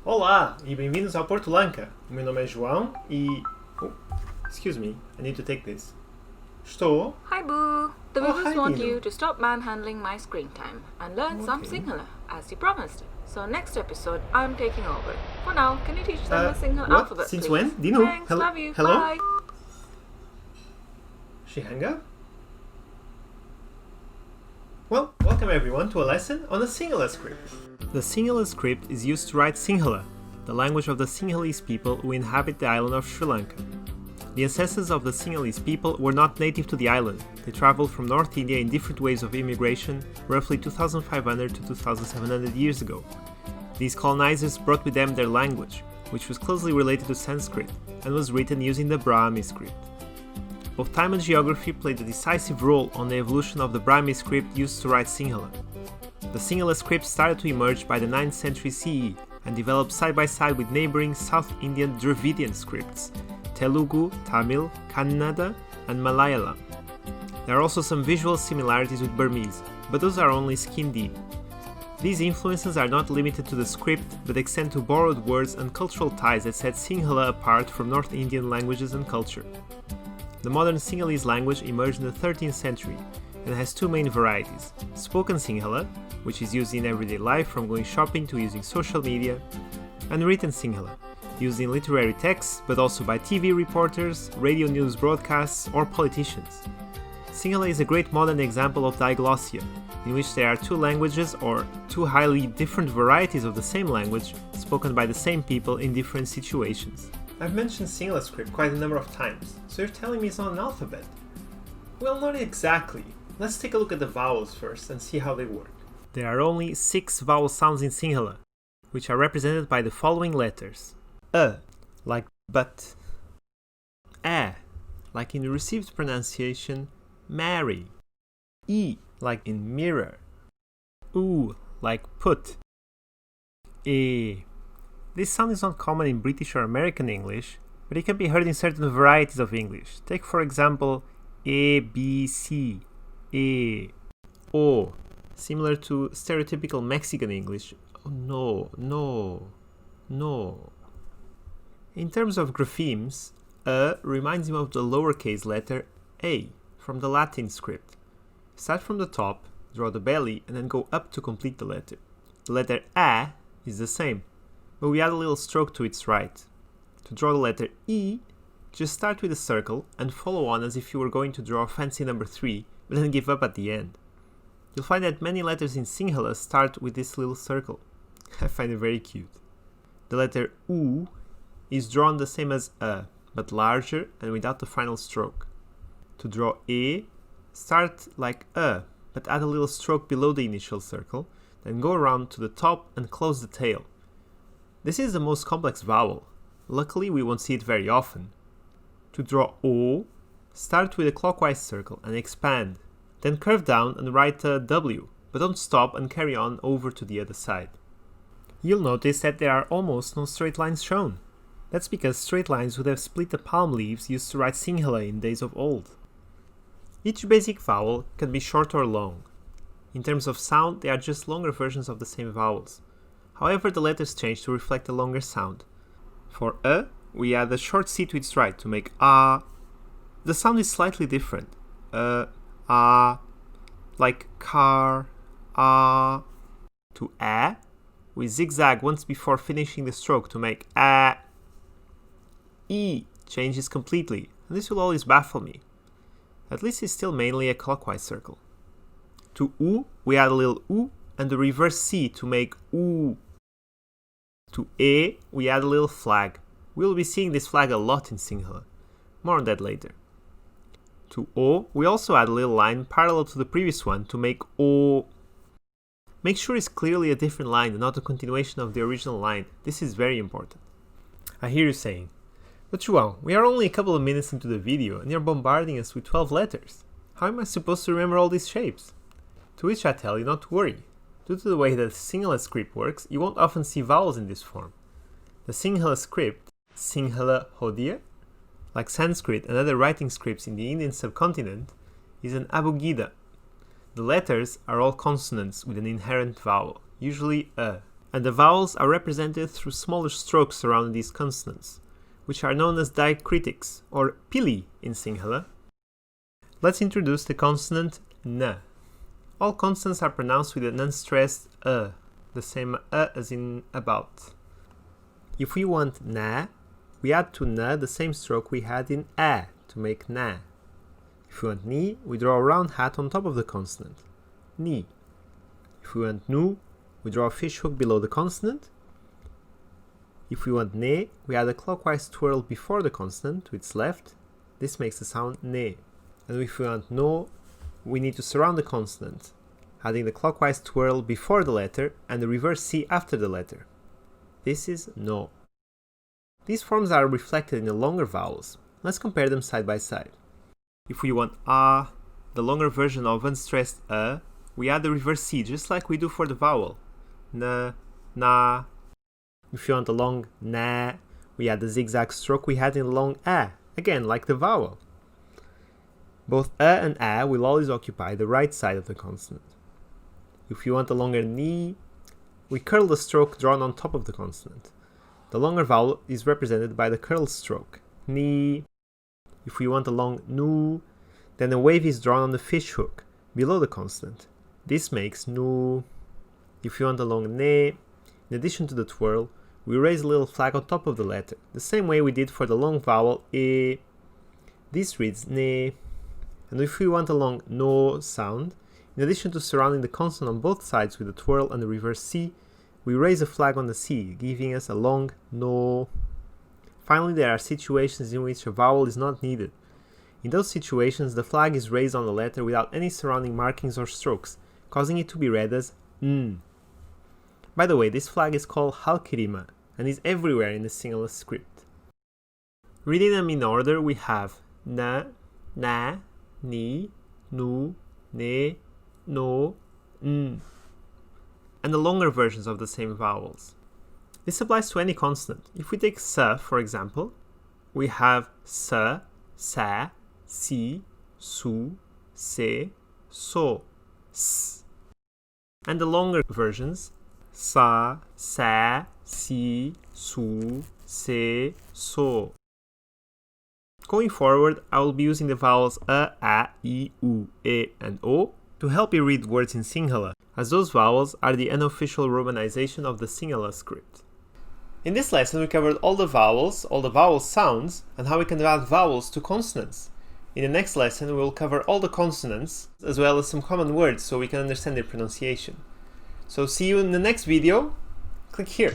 Olá e bem-vindos ao Porto Lanka. O meu nome é João e... excuse me, I need to take this. Estou... Hi Boo! The Oh, viewers hi, want Dino. you to stop manhandling my screen time and learn some Okay. Sinhala, as you promised. So next episode, I'm taking over. For now, can you teach them the Sinhala what? alphabet, Since please? when? Dino? Thanks, Hello? love you, Hello? bye! She hang up? Well, welcome everyone to a lesson on the Sinhala Script. The Sinhala Script is used to write Sinhala, the language of the Sinhalese people who inhabit the island of Sri Lanka. The ancestors of the Sinhalese people were not native to the island. They traveled from North India in different waves of immigration, roughly 2,500 to 2,700 years ago. These colonizers brought with them their language, which was closely related to Sanskrit and was written using the Brahmi script. Both time and geography played a decisive role on the evolution of the Brahmi script used to write Sinhala. The Sinhala script started to emerge by the 9th century CE and developed side by side with neighboring South Indian Dravidian scripts, Telugu, Tamil, Kannada, and Malayalam. There are also some visual similarities with Burmese, but those are only skin deep. These influences are not limited to the script, but extend to borrowed words and cultural ties that set Sinhala apart from North Indian languages and culture. The modern Sinhalese language emerged in the 13th century and has two main varieties: spoken Sinhala, which is used in everyday life from going shopping to using social media, and written Sinhala, used in literary texts but also by TV reporters, radio news broadcasts, or politicians. Sinhala is a great modern example of diglossia, in which there are two languages or two highly different varieties of the same language spoken by the same people in different situations. I've mentioned Sinhala script quite a number of times, so you're telling me it's not an alphabet? Well, not exactly. Let's take a look at the vowels first and see how they work. There are only 6 vowel sounds in Sinhala, which are represented by the following letters. Like but. A, like in the received pronunciation, marry. E, like in mirror. U, like put. E. This sound is not common in British or American English, but it can be heard in certain varieties of English. Take for example A, B, C, E, O, similar to stereotypical Mexican English. Oh, no. In terms of graphemes, A reminds me of the lowercase letter A from the Latin script. Start from the top, draw the belly, and then go up to complete the letter. The letter A is the same, but we add a little stroke to its right. To draw the letter E, just start with a circle and follow on as if you were going to draw a fancy number 3, but then give up at the end. You'll find that many letters in Sinhala start with this little circle. I find it very cute. The letter U is drawn the same as A, but larger and without the final stroke. To draw E, start like A, but add a little stroke below the initial circle, then go around to the top and close the tail. This is the most complex vowel. Luckily, we won't see it very often. To draw O, start with a clockwise circle and expand, then curve down and write a W, but don't stop and carry on over to the other side. You'll notice that there are almost no straight lines shown. That's because straight lines would have split the palm leaves used to write Sinhala in days of old. Each basic vowel can be short or long. In terms of sound, they are just longer versions of the same vowels. However, the letters change to reflect the longer sound. For A, we add a short C to its right to make A. The sound is slightly different. A, like car, A. To A, we zigzag once before finishing the stroke to make A. E changes completely, and this will always baffle me. At least it's still mainly a clockwise circle. To U, we add a little U and the reverse C to make U. To E, we add a little flag. We'll be seeing this flag a lot in Sinhala. More on that later. To O, we also add a little line parallel to the previous one to make O. Make sure it's clearly a different line and not a continuation of the original line. This is very important. I hear you saying, but João, we are only a couple of minutes into the video and you're bombarding us with 12 letters. How am I supposed to remember all these shapes? To which I tell you not to worry. Due to the way that Sinhala script works, you won't often see vowels in this form. The Sinhala script, Sinhala Hodia, like Sanskrit and other writing scripts in the Indian subcontinent, is an abugida. The letters are all consonants with an inherent vowel, usually a. and the vowels are represented through smaller strokes surrounding these consonants, which are known as diacritics, or pili in Sinhala. Let's introduce the consonant n. All consonants are pronounced with an unstressed the same as in about. If we want na, we add to na the same stroke we had in a to make na. If we want ni, we draw a round hat on top of the consonant, ni. If we want nu, we draw a fish hook below the consonant. If we want ne, we add a clockwise twirl before the consonant to its left. This makes the sound ne. And if we want no, we need to surround the consonant, adding the clockwise twirl before the letter and the reverse C after the letter. This is no. These forms are reflected in the longer vowels. Let's compare them side by side. If we want a, the longer version of unstressed we add the reverse C just like we do for the vowel. N, na. If you want a long na, we add the zigzag stroke we had in the long a, again like the vowel. Both and a will always occupy the right side of the consonant. If you want a longer ni, we curl the stroke drawn on top of the consonant. The longer vowel is represented by the curl stroke, ni. If we want a long nu, then a wave is drawn on the fish hook, below the consonant. This makes nu. If you want a long ne, in addition to the twirl, we raise a little flag on top of the letter, the same way we did for the long vowel e. This reads ne. And if we want a long no sound, in addition to surrounding the consonant on both sides with a twirl and the reverse C, we raise a flag on the C, giving us a long no. Finally, there are situations in which a vowel is not needed. In those situations, the flag is raised on the letter without any surrounding markings or strokes, causing it to be read as n. By the way, this flag is called halkirima and is everywhere in the Sinhala script. Reading them in order, we have na, na, ni, nu, ne, no, n, and the longer versions of the same vowels. This applies to any consonant. If we take sa, for example, we have sa, sa, si, su, se, so, s. And the longer versions, sa, sa, si, su, se, so. Going forward, I will be using the vowels a, I, u, e, and o to help you read words in Sinhala, as those vowels are the unofficial romanization of the Sinhala script. In this lesson, we covered all the vowel sounds, and how we can add vowels to consonants. In the next lesson, we will cover all the consonants, as well as some common words so we can understand their pronunciation. So see you in the next video. Click here.